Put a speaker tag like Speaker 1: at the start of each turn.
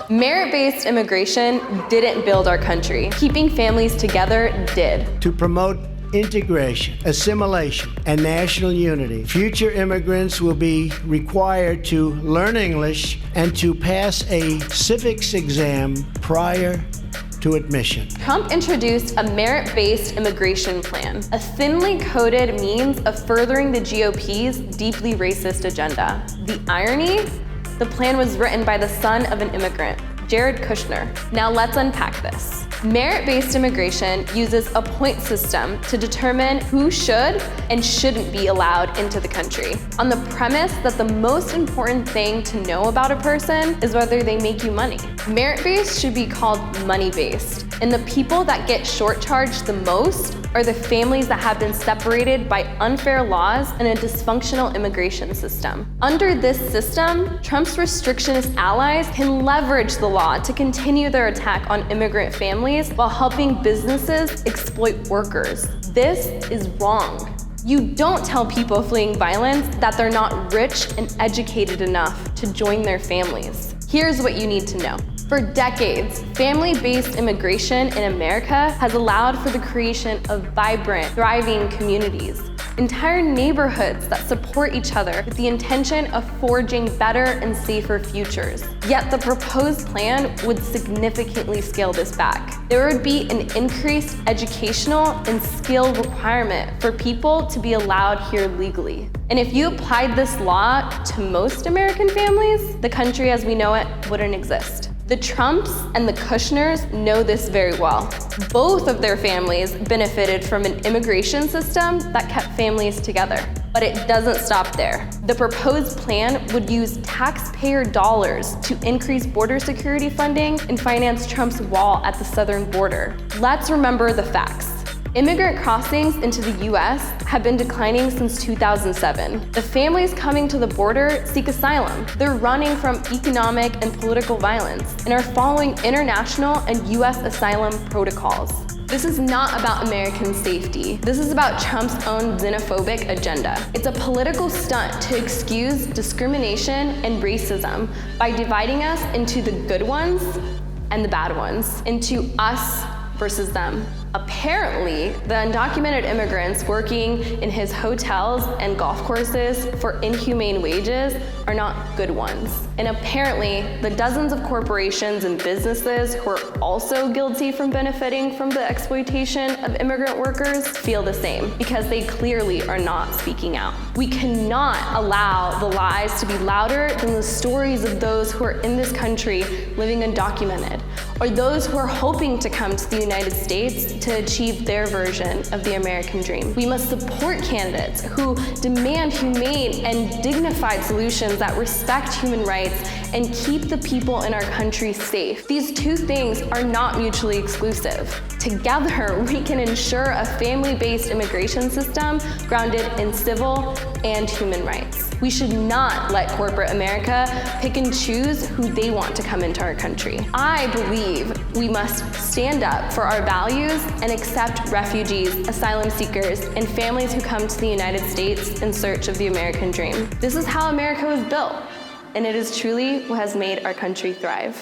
Speaker 1: Merit-based immigration didn't build our country. Keeping families together did.
Speaker 2: To promote integration, assimilation, and national unity, future immigrants will be required to learn English and to pass a civics exam prior to admission.
Speaker 1: Trump introduced a merit-based immigration plan, a thinly coded means of furthering the GOP's deeply racist agenda. The irony? The plan was written by the son of an immigrant, Jared Kushner. Now let's unpack this. Merit-based immigration uses a point system to determine who should and shouldn't be allowed into the country, on the premise that the most important thing to know about a person is whether they make you money. Merit-based should be called money-based, and the people that get short-charged the most are the families that have been separated by unfair laws and a dysfunctional immigration system. Under this system, Trump's restrictionist allies can leverage the law to continue their attack on immigrant families while helping businesses exploit workers. This is wrong. You don't tell people fleeing violence that they're not rich and educated enough to join their families. Here's what you need to know. For decades, family-based immigration in America has allowed for the creation of vibrant, thriving communities, entire neighborhoods that support each other with the intention of forging better and safer futures. Yet the proposed plan would significantly scale this back. There would be an increased educational and skill requirement for people to be allowed here legally. And if you applied this law to most American families, the country as we know it wouldn't exist. The Trumps and the Kushners know this very well. Both of their families benefited from an immigration system that kept families together. But it doesn't stop there. The proposed plan would use taxpayer dollars to increase border security funding and finance Trump's wall at the southern border. Let's remember the facts. Immigrant crossings into the US have been declining since 2007. The families coming to the border seek asylum. They're running from economic and political violence and are following international and US asylum protocols. This is not about American safety. This is about Trump's own xenophobic agenda. It's a political stunt to excuse discrimination and racism by dividing us into the good ones and the bad ones, into us versus them. Apparently, the undocumented immigrants working in his hotels and golf courses for inhumane wages are not good ones. And apparently, the dozens of corporations and businesses who are also guilty from benefiting from the exploitation of immigrant workers feel the same, because they clearly are not speaking out. We cannot allow the lies to be louder than the stories of those who are in this country living undocumented, or those who are hoping to come to the United States to achieve their version of the American dream. We must support candidates who demand humane and dignified solutions that respect human rights and keep the people in our country safe. These two things are not mutually exclusive. Together, we can ensure a family-based immigration system grounded in civil and human rights. We should not let corporate America pick and choose who they want to come into our country. I believe we must stand up for our values and accept refugees, asylum seekers, and families who come to the United States in search of the American dream. This is how America was built, and it is truly what has made our country thrive.